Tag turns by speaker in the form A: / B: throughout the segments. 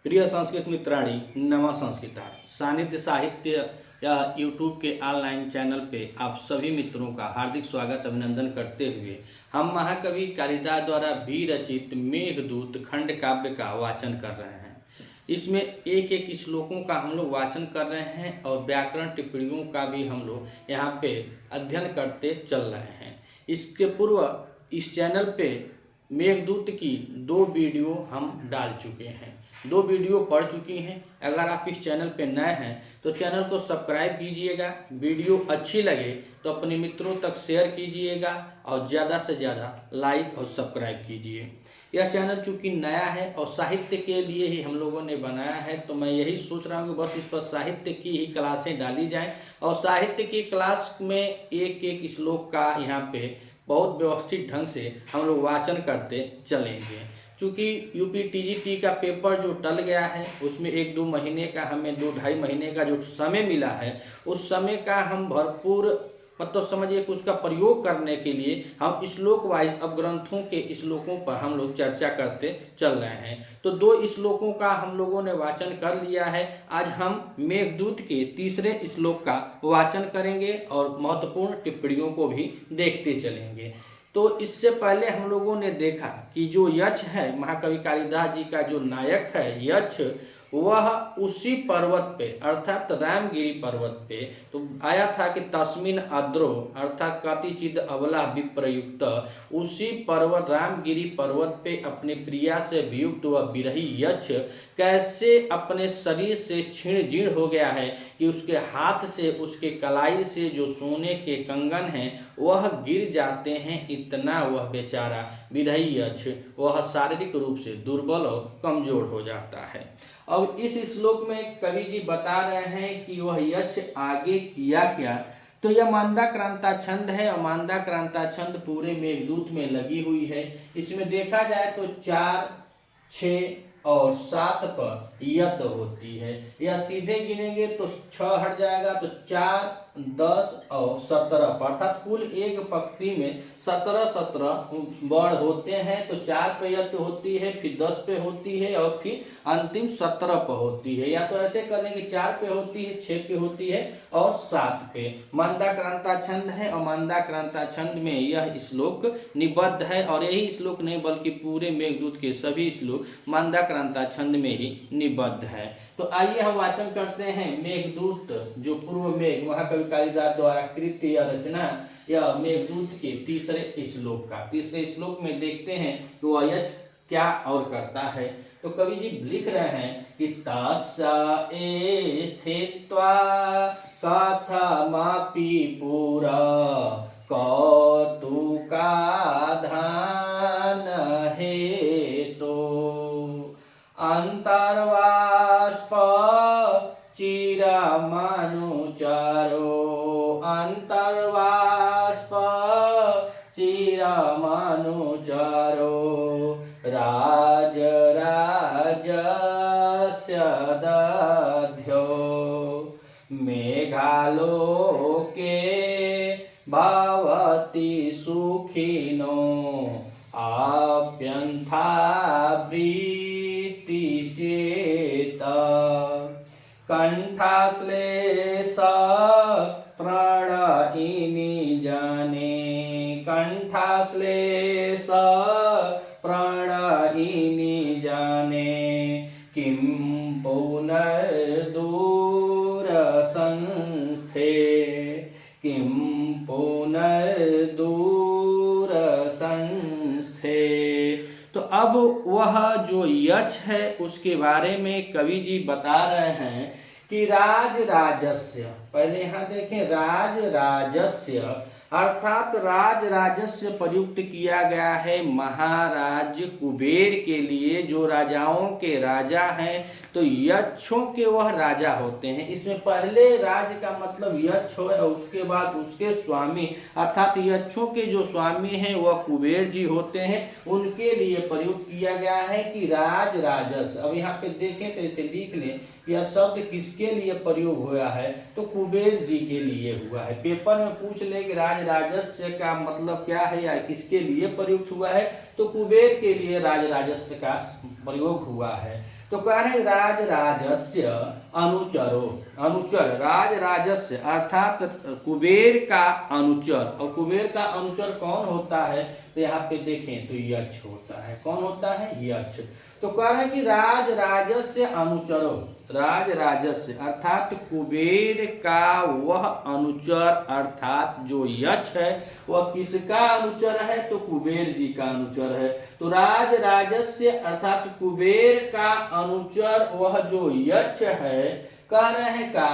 A: प्रिय संस्कृत मित्राणी नमः संस्कृता सानिध्य साहित्य या यूट्यूब के ऑनलाइन चैनल पे आप सभी मित्रों का हार्दिक स्वागत अभिनंदन करते हुए हम महाकवि कालिदास द्वारा विरचित मेघदूत खंड काव्य का वाचन कर रहे हैं। इसमें एक एक श्लोकों का हम लोग वाचन कर रहे हैं और व्याकरण टिप्पणियों का भी हम लोग यहाँ पे अध्ययन करते चल रहे हैं। इसके पूर्व इस चैनल पे मेघदूत की 2 वीडियो हम डाल चुके हैं, 2 वीडियो पढ़ चुकी हैं। अगर आप इस चैनल पे नए हैं तो चैनल को सब्सक्राइब कीजिएगा, वीडियो अच्छी लगे तो अपने मित्रों तक शेयर कीजिएगा और ज़्यादा से ज़्यादा लाइक और सब्सक्राइब कीजिए। यह चैनल चूँकि नया है और साहित्य के लिए ही हम लोगों ने बनाया है, तो मैं यही सोच रहा हूँ कि बस इस पर साहित्य की ही क्लासें डाली जाएँ और साहित्य की क्लास में एक एक श्लोक का यहाँ पे बहुत व्यवस्थित ढंग से हम लोग वाचन करते चलेंगे। चूँकि यूपीटीजीटी का पेपर जो टल गया है उसमें 1-2 महीने का हमें 2-2.5 महीने का जो समय मिला है, उस समय का हम भरपूर समझिए कि उसका प्रयोग करने के लिए हम श्लोक वाइज अब ग्रंथों के श्लोकों पर हम लोग चर्चा करते चल रहे हैं। तो 2 श्लोकों का हम लोगों ने वाचन कर लिया है। आज हम मेघदूत के 3रे श्लोक का वाचन करेंगे और महत्वपूर्ण टिप्पणियों को भी देखते चलेंगे। तो इससे पहले हम लोगों ने देखा कि जो यक्ष है, महाकवि कालिदास जी का जो नायक है यक्ष, वह उसी पर्वत पे अर्थात रामगिरी पर्वत पे तो आया था कि तस्मिन अद्रो अर्थात कतिचिद अबला विप्रयुक्त, उसी पर्वत रामगिरी पर्वत पे अपने प्रिया से वियुक्त वह विरही यक्ष कैसे अपने शरीर से क्षीण जीर्ण हो गया है कि उसके हाथ से उसके कलाई से जो सोने के कंगन हैं वह गिर जाते हैं। इतना वह बेचारा विरही यक्ष वह शारीरिक रूप से दुर्बल और कमजोर हो जाता है। अब इस श्लोक में कवि जी बता रहे हैं कि वह यक्ष आगे किया क्या। तो यह मांदाक्रांता छंद है और मांदाक्रांता छंद पूरे मेघदूत में लगी हुई है। इसमें देखा जाए तो 4, 6 और 7 पर यत होती है। यह सीधे गिनेंगे तो 6 हट जाएगा तो 4, 10 और 17 पर अर्थात कुल एक पंक्ति में 17 वर्ण होते हैं। तो 4 पे यत होती है, फिर 10 पे होती है और फिर अंतिम 17 पे होती है। या तो ऐसे करेंगे 4 पे होती है, 6 पे होती है और 7 पे। मंदाक्रांता छंद है और मंदाक्रांता छंद में यह श्लोक निबद्ध है और यही श्लोक नहीं बल्कि पूरे मेघदूत के सभी श्लोक मंदाक्रांता छंद में ही निबद्ध है। तो आइए हम वाचन करते हैं मेघदूत जो पूर्व मेघ महाकवि कालिदास द्वारा कृत या रचना या मेघदूत के 3रे श्लोक का। 3रे श्लोक में देखते हैं कि वह यक्ष क्या और करता है। तो कवि जी लिख रहे हैं कि तस्सा स्थित्वा कथमापि पुरा कौतुकाधान हेतो अंतर्वाष्प चिरमनुचारो अंतर्वाष्प चिरमनुचारो राजराजस्य दध्यो मेघालोके भवति सुखिनो आप्यन्था चेत कंठाश्लेष प्रणयिनी जाने कंठाश्लेष प्रणयिनी जाने किं पुनर्दूरसंस्थे किं पुनर्दूरसंस्थे। तो अब वह जो यक्ष है उसके बारे में कवि जी बता रहे हैं कि राज राजस्य, पहले यहाँ देखें राज राजस्य अर्थात राज राजस्य प्रयुक्त किया गया है महाराज कुबेर के लिए जो राजाओं के राजा हैं। तो यक्षों के वह राजा होते हैं। इसमें पहले राज का मतलब यक्ष हो और उसके बाद उसके स्वामी अर्थात यक्षों के जो स्वामी हैं वह कुबेर जी होते हैं। उनके लिए प्रयुक्त किया गया है कि राज राजस। अब यहाँ पे देखें तो इसे लिख लें, यह शब्द किसके लिए प्रयोग हुआ है तो कुबेर जी के लिए हुआ है। पेपर में पूछ ले कि राज राज राजस्य का मतलब क्या है या किसके लिए प्रयुक्त हुआ है, तो कुबेर के लिए राज राजस्य का प्रयोग हुआ है। तो कह रहे राज राजस्य अनुचरो, अनुचर राज राजस्य अर्थात कुबेर का अनुचर, और कुबेर का अनुचर कौन होता है, तो यहाँ पे देखें तो यक्ष होता है। कौन होता है, यक्ष। तो कह रहे हैं कि राज राजस्य अनुचरो, राज राजस्य अर्थात कुबेर का वह अनुचर अर्थात जो यक्ष है वह किसका अनुचर है, तो कुबेर जी का अनुचर है। तो राज राजस्य अर्थात कुबेर का अनुचर वह जो यक्ष है, कह रहे हैं का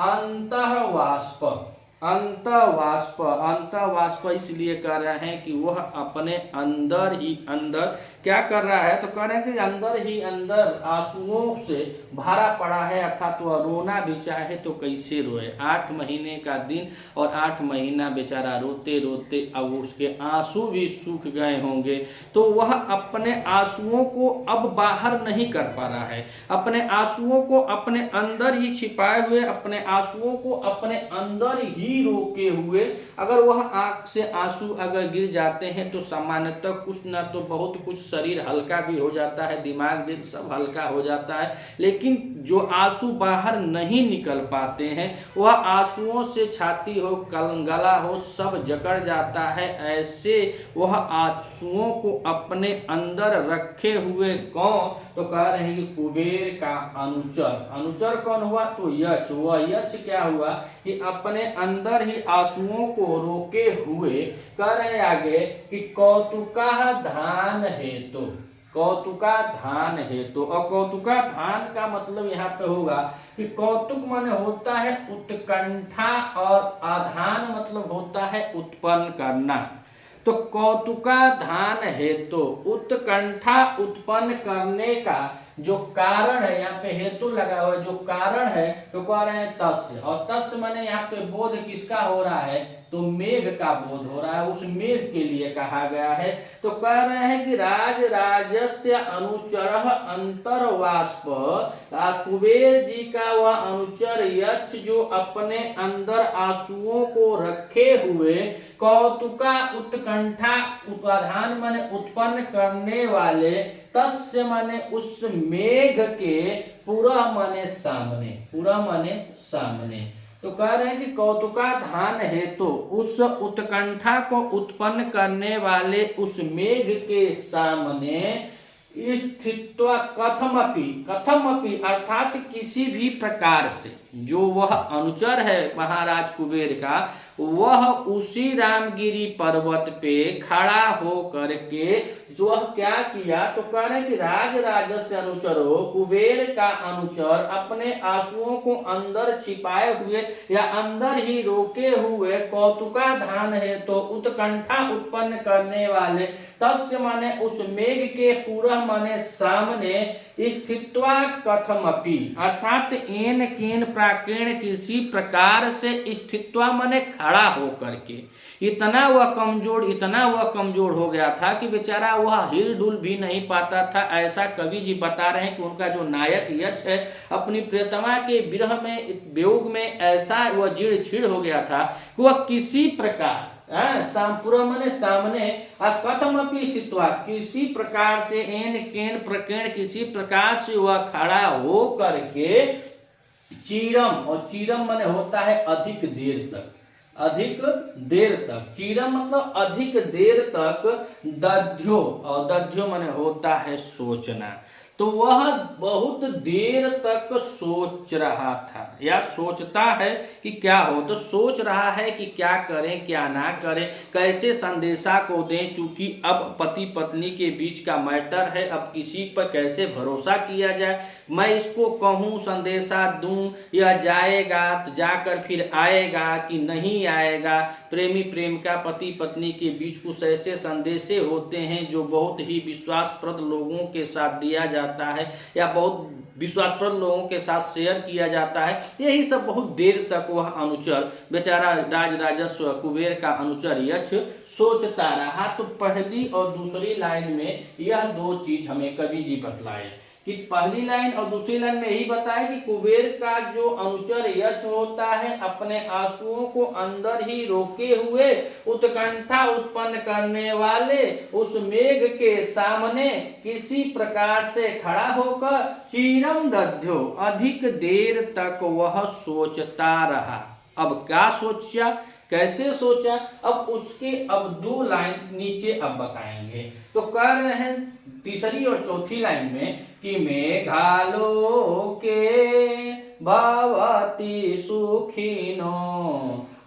A: अंतःवाष्प, अंतःवाष्प, अंतःवाष्प इसलिए कह रहे हैं कि वह अपने अंदर ही अंदर क्या कर रहा है, तो कह रहे हैं कि अंदर ही अंदर आंसुओं से भरा पड़ा है, अर्थात वह रोना भी चाहे तो कैसे रोए। 8 महीने का दिन और 8 महीना बेचारा रोते रोते अब उसके आंसू भी सूख गए होंगे, तो वह अपने आंसुओं को अब बाहर नहीं कर पा रहा है, अपने आंसुओं को अपने अंदर ही छिपाए हुए, अपने आंसुओं को अपने अंदर ही रोके हुए, अगर वह आंख से आंसू अगर गिर जाते हैं तो सामान्यतः कुछ ना तो बहुत कुछ शरीर हल्का भी हो जाता है, दिमाग भी सब हल्का हो जाता है, लेकिन जो आंसू बाहर नहीं निकल पाते हैं वह आंसुओं से छाती हो गला हो सब जकड़ जाता है। ऐसे वह आंसुओं को अपने अंदर रखे हुए कौन, तो कह रहे हैं कि कुबेर का अनुचर, अनुचर कौन हुआ, तो यक्ष। वह यक्ष क्या हुआ कि अपने अंदर ही आंसुओं को रोके हुए कह रहे आगे कि कौतुका धान हेतु, कौतुका धान हेतु, और कौतुका धान का मतलब यहाँ पे होगा कि कौतुक माने होता है उत्कंठा और आधान मतलब होता है उत्पन्न करना। तो कौतुका धान हेतु उत्कंठा उत्पन्न करने का जो कारण है, यहाँ पे हेतु लगा हुआ है, जो कारण है तो कह रहे हैं तस्य, और तस्य माने यहाँ पे बोध किसका हो रहा है, तो मेघ का बोध हो रहा है, उस मेघ के लिए कहा गया है। तो कह रहे हैं कि राज राजस्य अनुचरः अंतर्वाष्प, कुबेर जी का वह अनुचर यक्ष जो अपने अंदर आंसुओं को रखे हुए कौतुका उत्कंठा उपाधान माने उत्पन्न करने वाले, तस्य माने उस मेघ के, पूरा माने सामने, पूरा माने सामने। तो कह रहे हैं कि कौतुका धान हेतु उस उत्कंठा को उत्पन्न करने वाले उस मेघ के सामने स्थित्वा कथमपि, कथमपि अर्थात किसी भी प्रकार से जो वह अनुचर है महाराज कुबेर का, वह उसी रामगिरी पर्वत पे खड़ा हो करके जो वह क्या किया, तो कह रहे कि राज राजस्य अनुचरो, कुबेर का अनुचर अपने आंसुओं को अंदर छिपाए हुए या अंदर ही रोके हुए कौतुका धान है तो उत्कंठा उत्पन्न करने वाले, तस्य माने उस मेघ के पूरा माने सामने स्थित्वा कथमपि अर्थात एन केन प्राकेण किसी प्रकार से स्थित्वा माने खड़ा हो करके, इतना वह कमजोर हो गया था कि बेचारा वह हिल डुल भी नहीं पाता था। ऐसा कवि जी बता रहे हैं कि उनका जो नायक यक्ष है अपनी प्रियतमा के विरह में वियोग में ऐसा वह चिड़ छिड़ हो गया था कि वह किसी प्रकार पूरा मने सामने कथमपि स्थित्वा किसी प्रकार से एन केन प्रकेण किसी प्रकार से वह खड़ा हो करके चीरम, और चीरम माने होता है अधिक देर तक, अधिक देर तक, चीरम मतलब अधिक देर तक, दध्यो, और दध्यो माने होता है सोचना। तो वह बहुत देर तक सोच रहा था या सोचता है कि क्या हो, तो सोच रहा है कि क्या करें क्या ना करें, कैसे संदेशा को दें, चूंकि अब पति पत्नी के बीच का मैटर है, अब किसी पर कैसे भरोसा किया जाए, मैं इसको कहूँ संदेशा दूं, यह जाएगा जाकर फिर आएगा कि नहीं आएगा। प्रेमी प्रेमिका पति पत्नी के बीच कुछ ऐसे संदेशे होते हैं जो बहुत ही विश्वासप्रद लोगों के साथ दिया जाता है या बहुत विश्वासप्रद लोगों के साथ शेयर किया जाता है। यही सब बहुत देर तक वह अनुचर बेचारा राज राजस्व कुबेर का अनुचर यक्ष सोचता रहा। तो पहली और दूसरी लाइन में यह दो चीज हमें कवि जी बतलाए कि पहली लाइन और दूसरी लाइन में यही बताया कि कुबेर का जो अनुचर यक्ष होता है अपने आंसुओं को अंदर ही रोके हुए उत्कंठा उत्पन्न करने वाले उस मेघ के सामने किसी प्रकार से खड़ा होकर चीरम दध्यो अधिक देर तक वह सोचता रहा। अब क्या सोचा, कैसे सोचा, अब उसके अब 2 लाइन नीचे अब बताएंगे। तो कह रहे हैं तीसरी और चौथी लाइन में कि मेघालोके भवति सुखिनो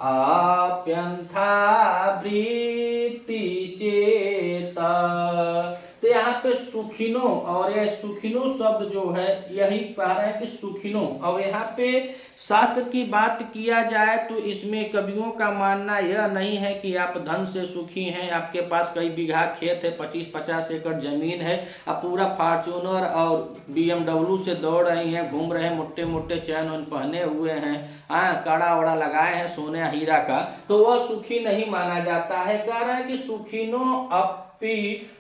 A: आप्यंथा वृत्ति चेता। तो यहाँ पे सुखिनो और यह सुखिनो शब्द जो है यही कह रहा है कि सुखिनो। और यहाँ पे शास्त्र की बात किया जाए तो इसमें कवियों का मानना यह नहीं है कि आप धन से सुखी हैं, आपके पास कई बीघा खेत है, 25-50 एकड़ जमीन है, आप पूरा फॉर्च्यूनर और BMW से दौड़ रही हैं, घूम रहे हैं, मोटे मोटे चैन वैन पहने हुए हैं, कड़ा वड़ा लगाए हैं सोने हीरा का, तो वह सुखी नहीं माना जाता है। कह रहा है कि सुखिनो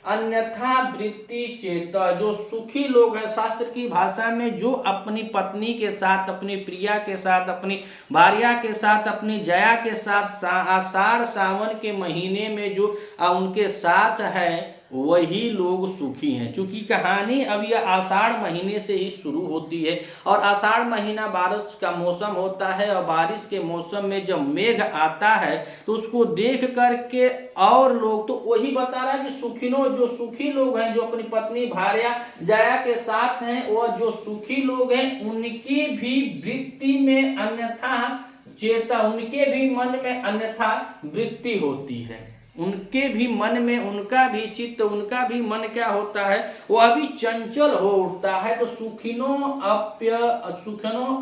A: अन्यथा वृत्ति चेत। जो सुखी लोग हैं शास्त्र की भाषा में जो अपनी पत्नी के साथ, अपनी प्रिया के साथ, अपनी भार्या के साथ, अपनी जया के साथ आषाढ़ सावन के महीने में जो उनके साथ है वही लोग सुखी हैं। क्योंकि कहानी अब यह आषाढ़ महीने से ही शुरू होती है और आषाढ़ महीना बारिश का मौसम होता है और बारिश के मौसम में जब मेघ आता है तो उसको देख करके और लोग, तो वही बता रहा है कि सुखिनो, जो सुखी लोग हैं, जो अपनी पत्नी भार्या जया के साथ हैं, वह जो सुखी लोग हैं उनकी भी वृत्ति में अन्यथा चेता, उनके भी मन में अन्यथा वृत्ति होती है, उनके भी मन में, उनका भी चित्त, उनका भी मन क्या होता है, वह भी चंचल हो उठता है। तो सुखिनो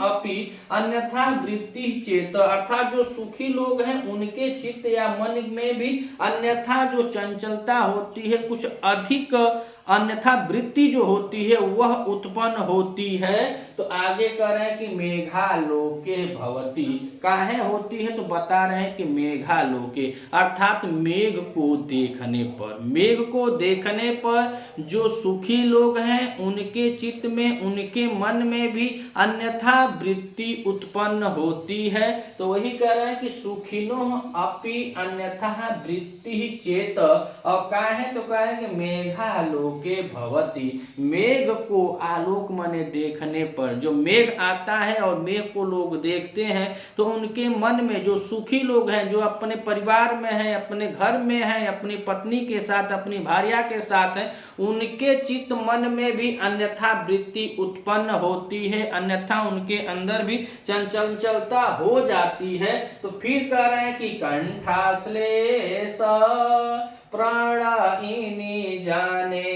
A: अपि अन्यथा वृत्ति चेत, अर्थात जो सुखी लोग हैं उनके चित्त या मन में भी अन्यथा जो चंचलता होती है, कुछ अधिक अन्यथा वृत्ति जो होती है वह उत्पन्न होती है। तो आगे कह रहे हैं कि मेघालोके भवति, काहे होती है, तो बता रहे हैं कि मेघालोके अर्थात मेघ को देखने पर, मेघ को देखने पर जो सुखी लोग हैं उनके चित्त में, उनके मन में भी अन्यथा वृत्ति उत्पन्न होती है। तो वही कह रहे हैं कि सुखिनो अपि अन्यथा वृत्ति चेत, और काहे, तो कह रहे हैं कि मेघालोके के भवति, मेघ को आलोक माने देखने पर, जो मेघ आता है और मेघ को लोग देखते हैं तो उनके मन में, जो सुखी लोग हैं, जो अपने परिवार में हैं, अपने घर में हैं, अपनी पत्नी के साथ, अपनी भार्या के साथ हैं, उनके चित्त मन में भी अन्यथा वृत्ति उत्पन्न होती है, अन्यथा उनके अंदर भी चंचलता हो जाती है। तो फिर कह रहे हैं कि कंठाश्लेष प्रणयिनी जाने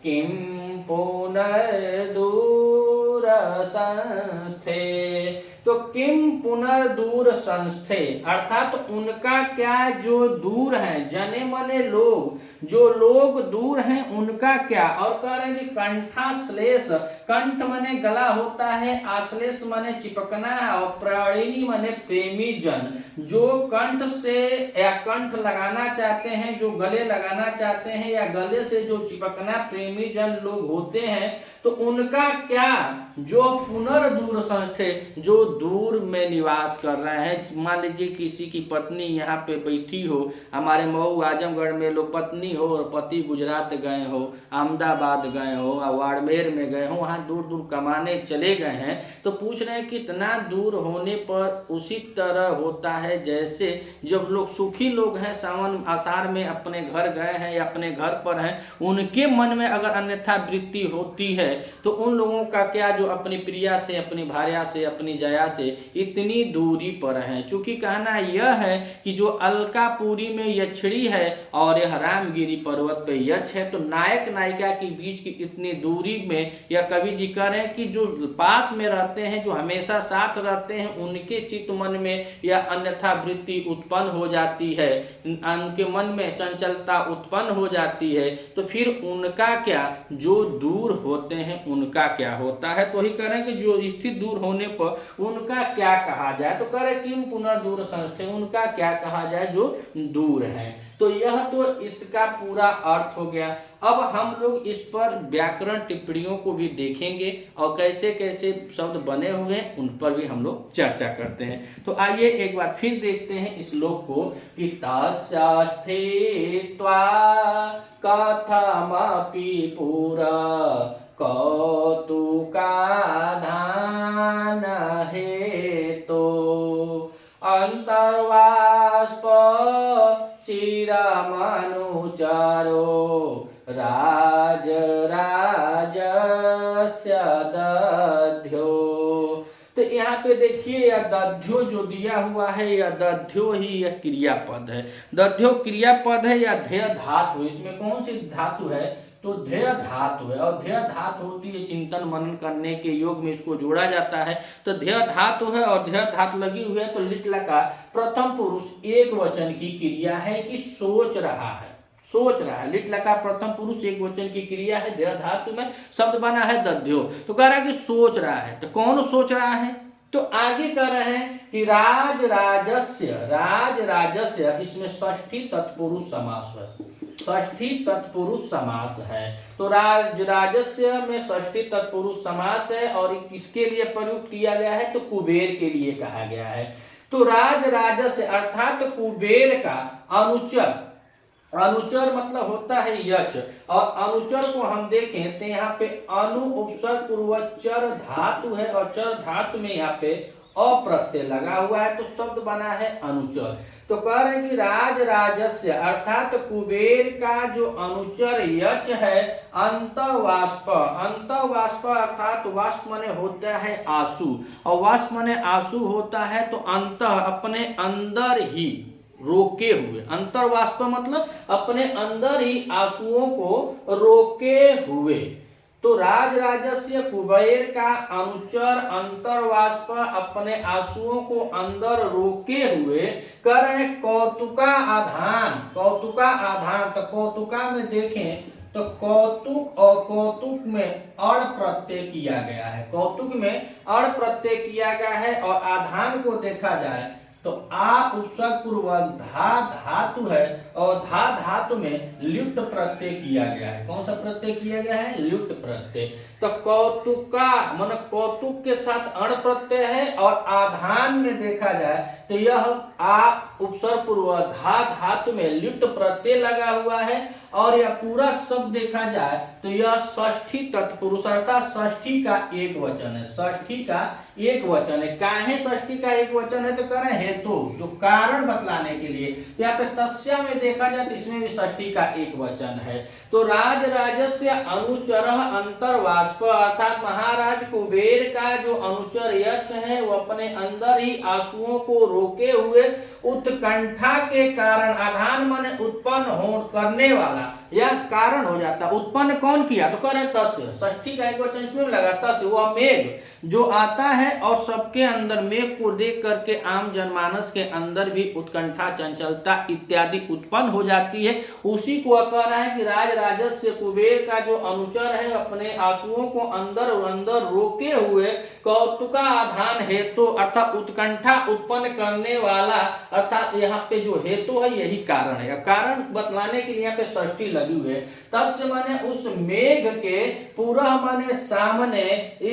A: किम पुनर्दूर संस्थे। तो किम पुनर्दूर संस्थे अर्थात उनका क्या, जो दूर हैं, जने मने लोग, जो लोग दूर हैं उनका क्या। और कह रहे हैं कि कंठाश्लेष, कंठ मने गला होता है, आश्लेष मने चिपकना और प्रणयिनी मने प्रेमी जन, जो कंठ से या कंठ लगाना चाहते हैं, जो गले लगाना चाहते हैं या गले से जो चिपकना प्रेमी जन लोग होते हैं, तो उनका क्या, जो पुनर्दूर संस्थे, जो दूर में निवास कर रहे हैं। मान लीजिए किसी की पत्नी यहाँ पे बैठी हो, हमारे मऊ आजमगढ़ में लोग पत्नी हो और पति गुजरात गए हो, अहमदाबाद गए हो, बाड़मेर में गए हो, वहाँ दूर दूर कमाने चले गए हैं, तो पूछ रहे हैं कितना दूर होने पर उसी तरह होता है जैसे जब लोग सुखी लोग हैं सावन आषाढ़ में अपने घर गए हैं या अपने घर पर हैं, उनके मन में अगर अन्यथा वृत्ति होती है तो उन लोगों का क्या, जो अपनी प्रिया से, अपनी भार्या से, अपनी जया से इतनी दूरी पर हैं। चूंकि कहना यह है कि जो अलकापुरी में यक्षिणी है और यह रामगिरी पर्वत पे यक्ष है, तो नायक नायिका के बीच की इतनी दूरी में यह कवि जी कह रहे हैं कि जो पास में रहते हैं, जो हमेशा साथ रहते हैं, उनके चित्त मन में यह अन्यथा वृत्ति उत्पन्न हो जाती है, उनके मन में चंचलता उत्पन्न हो जाती है। तो फिर उनका क्या, जो दूर होते हैं उनका क्या होता है। तो वही कह रहे हैं कि जो स्थित दूर होने पर उन उनका क्या कहा जाए, तो कह रहे किम पुनर्दूर संस्थे, उनका क्या कहा जाए जो दूर है। तो यह तो इसका पूरा अर्थ हो गया। अब हम लोग इस पर व्याकरण टिप्पणियों को भी देखेंगे और कैसे कैसे शब्द बने हुए हैं उन पर भी हम लोग चर्चा करते हैं। तो आइए एक बार फिर देखते हैं इस श्लोक को कि तस्य स्थित्वा कथमपि पुरा कौतुकाधान हेतो अंतर्वाष्प चिरमनुचरो राजराजस्य दध्यो। तो यहाँ पे देखिए यह दध्यो जो दिया हुआ है, यह दध्यो ही यह क्रियापद है। दध्यो क्रियापद है या ध्येय धातु, इसमें कौन सी धातु है, तो ध्येय धातु है। और ध्येय धातु होती है चिंतन मनन करने के योग में इसको जोड़ा जाता है। तो ध्येय धातु है और ध्येय धातु लगी हुई है, तो लिट लकार प्रथम पुरुष एक वचन की क्रिया है कि सोच रहा है, सोच रहा है। लिट लकार प्रथम पुरुष एक वचन की क्रिया है, ध्येय धातु में शब्द बना है दध्यो। तो कह रहा है कि सोच रहा है, तो कौन सोच रहा है, तो आगे कह रहे हैं कि राजराजस्य, इसमें षष्ठी तत्पुरुष समास है, षष्ठी तत्पुरुष समास है। तो राजराजस्य में षष्ठी तत्पुरुष समास है और किसके लिए प्रयुक्त किया गया है, तो कुबेर के लिए कहा गया है। तो राजराजस्य अर्थात कुबेर का अनुचर, अनुचर मतलब होता है यच, और अनुचर को हम देखें तो यहाँ पे अनु उपसर्ग पूर्वक चर धातु है और चर धातु में यहाँ पे अप्रत्यय लगा हुआ है, तो शब्द बना है अनुचर। तो कह रहे हैं कि राजराजस्य अर्थात कुबेर का जो अनुचर यच है अंतवाष्प, अंतवाष्प अर्थात वाष्प माने होता है आंसू, और वाष्प माने आंसू होता है तो अंत अपने अंदर ही रोके हुए, अंतर्वाष्प मतलब अपने अंदर ही आंसुओं को रोके हुए। तो राजराजस्य कुबेर का अनुचर अंतर्वाष्प अपने आंसुओं को अंदर रोके हुए कर रहे कौतुका आधान, कौतुका आधान। तो कौतुका में देखें तो कौतुक और कौतुक में अड़ प्रत्यय किया गया है, कौतुक में अड़ प्रत्यय किया गया है। और आधान को देखा जाए तो आ उपसर्ग पूर्वक धा धातु है और धा धातु में ल्युट प्रत्यय किया गया है। कौन सा प्रत्यय किया गया है, ल्युट प्रत्यय। तो कौतुका मन कौतुक के साथ अण प्रत्यय है और आधान में देखा जाए तो यह आ उपसर्ग पूर्वक धा धातु में ल्युट प्रत्यय लगा हुआ है। और यह पूरा शब्द देखा जाए तो यह षष्ठी तत्पुरुष अर्थात षष्ठी का एक वचन है, षष्ठी का एक वचन है। काहे षष्ठी का एक वचन है, तो कह रहे हैं हेतु, जो कारण बतलाने के लिए। तो यहाँ पे तस्या में देखा जाए तो इसमें भी षष्ठी का एक वचन है। तो राजराजस्य अनुचर अंतर्वाष्प अर्थात महाराज कुबेर का जो अनुचर यक्ष है वो अपने अंदर ही आंसुओं को रोके हुए उत्कंठा के कारण, आधान माने उत्पन्न हो करने वाला, यह कारण हो जाता। उत्पन्न कौन किया, तो कह रहे तस्य, षष्ठी का एक वचन इसमें लगा, तस्य वह मेघ जो आता है और सबके अंदर मेघ को देख करके आम जनमानस के अंदर भी उत्कंठा, चंचलता इत्यादि उत्पन्न हो जाती है। उसी को कह रहा है कि राजराजस्य कुबेर का जो अनुचर है अपने आंसुओं को अंदर और अंदर रोके हुए कौतुका आधान हेतु अर्थात उत्कंठा उत्पन्न करने वाला, अर्थात यहाँ पे जो हेतु है यही कारण है। कारण बतलाने के लिए यहाँ पे षष्ठी लगी हुई है। तस्य माने उस मेघ के, पूरा माने सामने,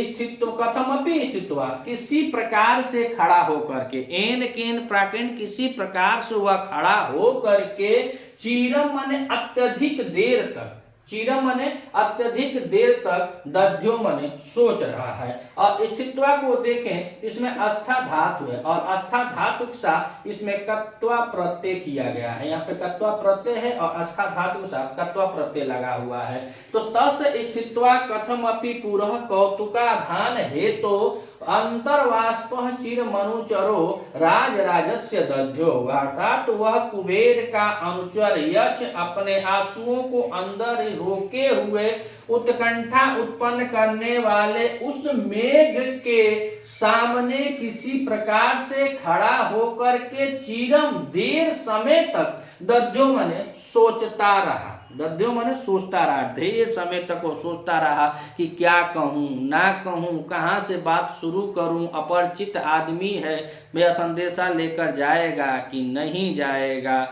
A: स्थित्व कथमपि स्थित्वा किसी प्रकार से खड़ा होकर के, एन केन प्राकेन किसी प्रकार से वह खड़ा हो करके, चीरम माने अत्यधिक देर तक, चीरम माने अत्यधिक देर तक, दध्यो माने सोच रहा है। और स्थित्वा को देखें इसमें अस्था धातु है और अस्था धातु के साथ इसमें कत्वा प्रत्यय किया गया है। यहाँ पे कत्वा प्रत्यय है और अस्था धातु के साथ कत्वा प्रत्यय लगा हुआ है। तो तस् स्थित्वा कथमपि पुरः कौतुकाधान हेतो अंतर्वाष्प चिर मनुचरो राजराजस्य दध्यो, अर्थात वह कुबेर का अनुचर यक्ष अपने आंसुओं को अंदर रोके हुए उत्कंठा उत्पन्न करने वाले उस मेघ के सामने किसी प्रकार से खड़ा होकर के चिरम देर समय तक दध्यो माने सोचता रहा, दद्यो माने सोचता रहा, ढेर समय तक वो सोचता रहा कि क्या कहूँ ना कहूँ, कहाँ से बात शुरू करूँ, अपरिचित आदमी है, मेरा संदेशा लेकर जाएगा कि नहीं जाएगा,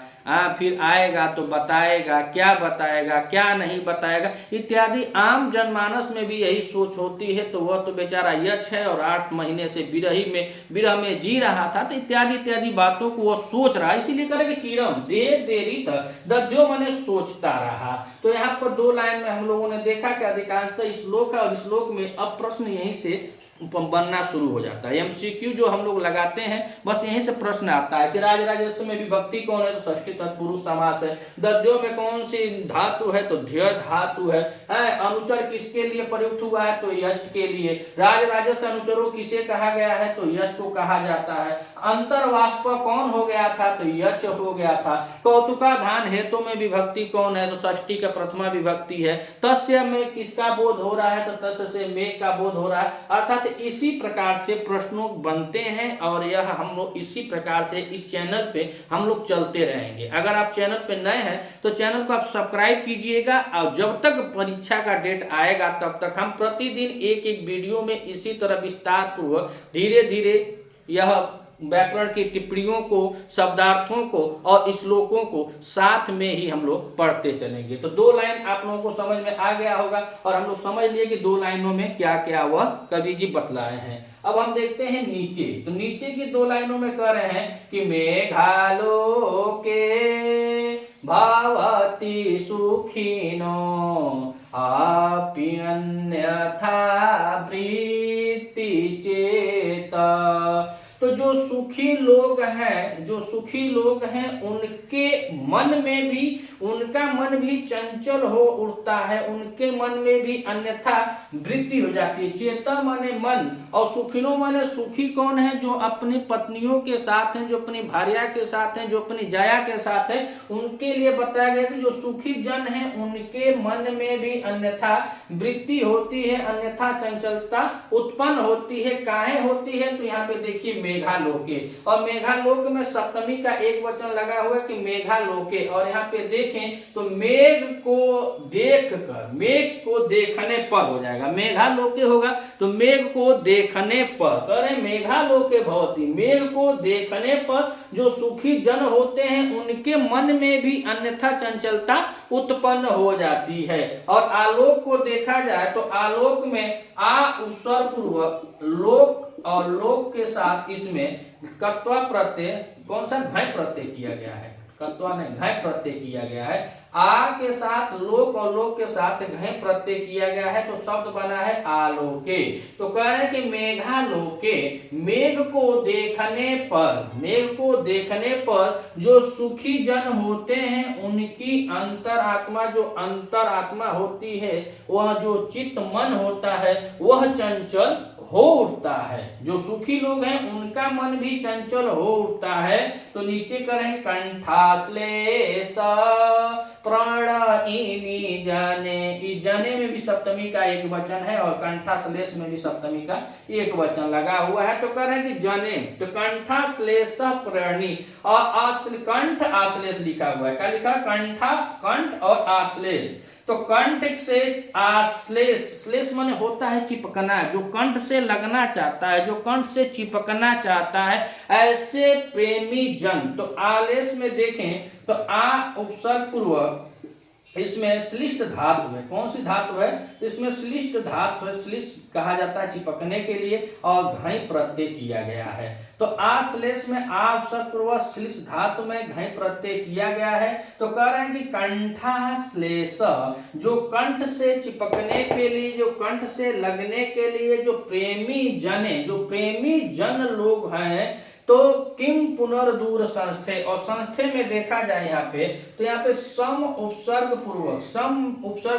A: फिर आएगा तो बताएगा, क्या नहीं बताएगा इत्यादि। आम जनमानस में भी यही सोच होती है। तो वह तो बेचारा यक्ष है और 8 महीने से विरह में जी रहा था, तो इत्यादि इत्यादि बातों को वह सोच रहा, इसीलिए करे कि चिरम देर देरी तक, दद्यो माने सोचता रहा। तो यहाँ पर 2 लाइन में हम लोगों ने देखा कि अधिकांशतः श्लोक है और श्लोक में अब प्रश्न यहीं से बनना शुरू हो जाता है। एमसीक्यू जो हम लोग लगाते हैं बस यहीं से प्रश्न आता है कि राज राजस्व में विभक्ति कौन है, तो षष्ठी तत्पुरुष समास है। दद्यो में कौन सी धातु है, तो ध्य धातु है। अनुचर किसके लिए प्रयुक्त हुआ है, तो यच के लिए। राज राजस्व अनुचरों किसे कहा गया है, तो यच को कहा जाता है। अंतर्वाष्प कौन हो गया था, तो यच हो गया था। कौतुकाधान हेतु में विभक्ति कौन है, तो षष्ठी का प्रथमा विभक्ति है। तस्य में किसका बोध हो रहा है, तो तस्य से मेघ का बोध हो रहा है। अर्थात इसी प्रकार से प्रश्नों बनते हैं और यह हम लोग इसी प्रकार से इस चैनल पे हम लोग चलते रहेंगे। अगर आप चैनल पे नए हैं तो चैनल को आप सब्सक्राइब कीजिएगा और जब तक परीक्षा का डेट आएगा तब तक हम प्रतिदिन एक एक वीडियो में इसी तरह विस्तार पूर्वक धीरे धीरे यह व्याकरण की टिप्पणियों को, शब्दार्थों को और श्लोकों को साथ में ही हम लोग पढ़ते चलेंगे। तो 2 लाइन आप लोगों को समझ में आ गया होगा और हम लोग समझ लिए कि 2 लाइनों में क्या क्या वह कवि जी बतलाए हैं। अब हम देखते हैं नीचे। तो नीचे की 2 लाइनों में कह रहे हैं कि मेघालोके भवति सुखिनो आप्यन्यथा वृत्ति चेत। तो जो सुखी लोग हैं उनके मन में भी, उनका मन भी चंचल हो उठता है, उनके मन में भी अन्यथा वृत्ति हो जाती है। चेता माने मन और सुखिनो माने सुखी कौन है, जो अपनी पत्नियों के साथ हैं, जो अपनी भार्या के साथ हैं, जो अपनी जाया के साथ हैं, उनके लिए बताया गया कि जो सुखी जन है उनके मन में भी अन्यथा वृत्ति होती है, अन्यथा चंचलता उत्पन्न होती है। काहे होती है, तो यहाँ पे देखिए मेघालोके, और मेघालोक में सप्तमी का एक वचन लगा हुआ है कि मेघालोके। और यहाँ पे देखें तो मेघ को देखकर, मेघ को देखने पर हो जाएगा, मेघालोके होगा तो मेघ को देखने पर, करे मेघालोके भवति, मेघ को देखने पर जो सुखी जन होते हैं उनके मन में भी अन्यथा चंचलता उत्पन्न हो जाती है। और आलोक को देखा जाए तो आलोक में आ उपसर्ग पूर्वक लोक और लोक के साथ इसमें कत्वा प्रत्यय, कौन सा, घय प्रत्यय किया गया है, कत्वा नहीं घय प्रत्यय किया गया है। आ के साथ लोक और लोक के साथ घय प्रत्यय किया गया है तो शब्द बना है आलोके। तो कह रहे हैं कि मेघालोके, मेघ को देखने पर, मेघ को देखने पर जो सुखी जन होते हैं उनकी अंतरात्मा, जो अंतरात्मा होती है, वह जो चित्त मन होता है वह चंचल हो उठता है। जो सुखी लोग हैं उनका मन भी चंचल हो उठता है। तो नीचे करें कंठाश्लेष प्रणयिनी जाने, इस जाने में भी सप्तमी का एक वचन है और कंठाश्लेष में भी सप्तमी का एक वचन लगा हुआ है। तो कह रहे हैं कि जाने, तो कंठाश्लेष प्रणयिनी और कंठ आश्लेष लिखा हुआ है। क्या लिखा, कंठा, कंठ और आश्लेष। तो कंठ से आश्लेष, श्लेष माने होता है चिपकना, जो कंठ से लगना चाहता है, जो कंठ से चिपकना चाहता है, ऐसे प्रेमी जन। तो आलेश में देखें तो आ उपसर्ग पूर्वक इसमें श्लिष्ट धातु है, कौन सी धातु है, इसमें श्लिष्ट धातु है, श्लिष्ट कहा जाता है चिपकने के लिए और घय प्रत्यय किया गया है। तो आश्लेष में आ उपसर्ग पूर्वक श्लिष्ट धातु में घय प्रत्यय किया गया है। तो कह रहे हैं कि कंठाश्लेष, जो कंठ से चिपकने के लिए, जो कंठ से लगने के लिए जो प्रेमी जन, जो प्रेमी जन लोग हैं, तो किम पुनर्दूर संस्थे, और संस्थे में देखा जाए यहाँ पे तो यहाँ पे सम उपसर्ग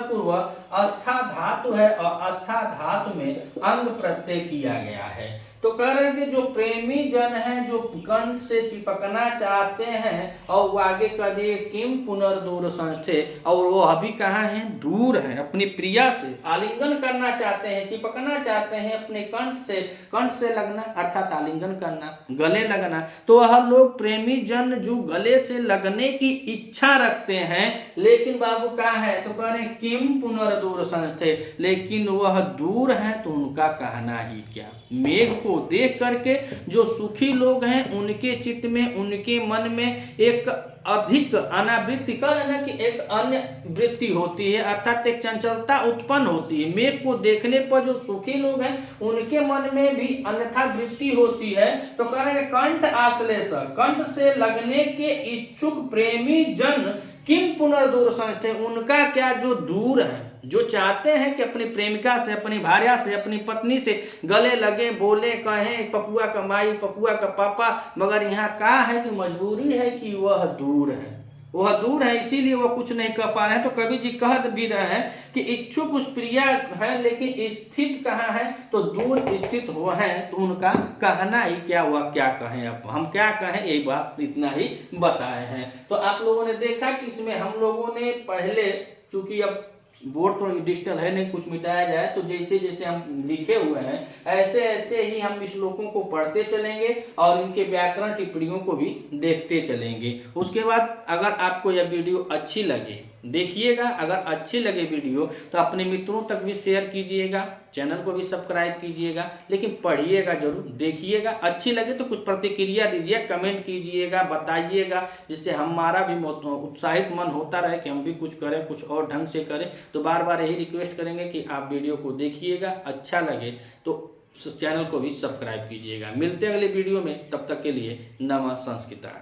A: पूर्वक अस्था धातु है और अस्था धातु में अंग प्रत्यय किया गया है। तो कह रहे हैं कि जो प्रेमी जन हैं, जो कंठ से चिपकना चाहते हैं, और वो आगे कह दिए किम पुनर्दूर संस्थे, और वो अभी कहाँ हैं, दूर हैं, अपनी प्रिया से आलिंगन करना चाहते हैं, चिपकना चाहते हैं अपने कंठ से, कंठ से लगना अर्थात आलिंगन करना, गले गले लगना, तो वह लोग प्रेमी जन जो गले से लगने की इच्छा रखते हैं, लेकिन बाबू कहाँ है, तो कह रहे किम पुनर्दूर संस्थे, लेकिन वह दूर है तो उनका कहना ही क्या। मेघ को देख करके जो सुखी लोग हैं उनके चित्त में, उनके मन में एक अधिक अनावृत्ति का ना कि एक अन्य वृत्ति होती है, अर्थात एक चंचलता उत्पन्न होती है। मेघ को देखने पर जो सुखी लोग हैं उनके मन में भी अन्यथा वृत्ति होती है। तो कह रहे हैं कंठ आश्लेष, कंठ से लगने के इच्छुक प्रेमी जन किम पुनर्दूर संस्थे, उनका क्या जो दूर है, जो चाहते हैं कि अपनी प्रेमिका से, अपनी भार्या से, अपनी पत्नी से गले लगे, बोले, कहें पपुआ का माई, पपुआ का पापा, मगर यहाँ क्या है कि मजबूरी है कि वह दूर है, वह दूर है, इसीलिए वह कुछ नहीं कर पा रहे हैं। तो कवि जी कह भी रहे हैं कि इच्छुक उस प्रिया है, लेकिन स्थित कहाँ है, तो दूर स्थित हो है, तो उनका कहना ही क्या, वह क्या कहें, अब हम क्या कहें, यही बात इतना ही बताए हैं। तो आप लोगों ने देखा कि इसमें हम लोगों ने पहले, चूंकि अब बोर्ड तो डिजिटल है नहीं, कुछ मिटाया जाए, तो जैसे जैसे हम लिखे हुए हैं ऐसे ऐसे ही हम श्लोकों को पढ़ते चलेंगे और इनके व्याकरण टिप्पणियों को भी देखते चलेंगे। उसके बाद अगर आपको यह वीडियो अच्छी लगे देखिएगा, अगर अच्छी लगे वीडियो तो अपने मित्रों तक भी शेयर कीजिएगा, चैनल को भी सब्सक्राइब कीजिएगा, लेकिन पढ़िएगा जरूर, देखिएगा। अच्छी लगे तो कुछ प्रतिक्रिया दीजिए, कमेंट कीजिएगा, बताइएगा, जिससे हमारा भी उत्साहित मन होता रहे कि हम भी कुछ करें, कुछ और ढंग से करें। तो बार बार यही रिक्वेस्ट करेंगे कि आप वीडियो को देखिएगा, अच्छा लगे तो चैनल को भी सब्सक्राइब कीजिएगा। मिलते हैं अगले वीडियो में, तब तक के लिए नमः संस्कृता।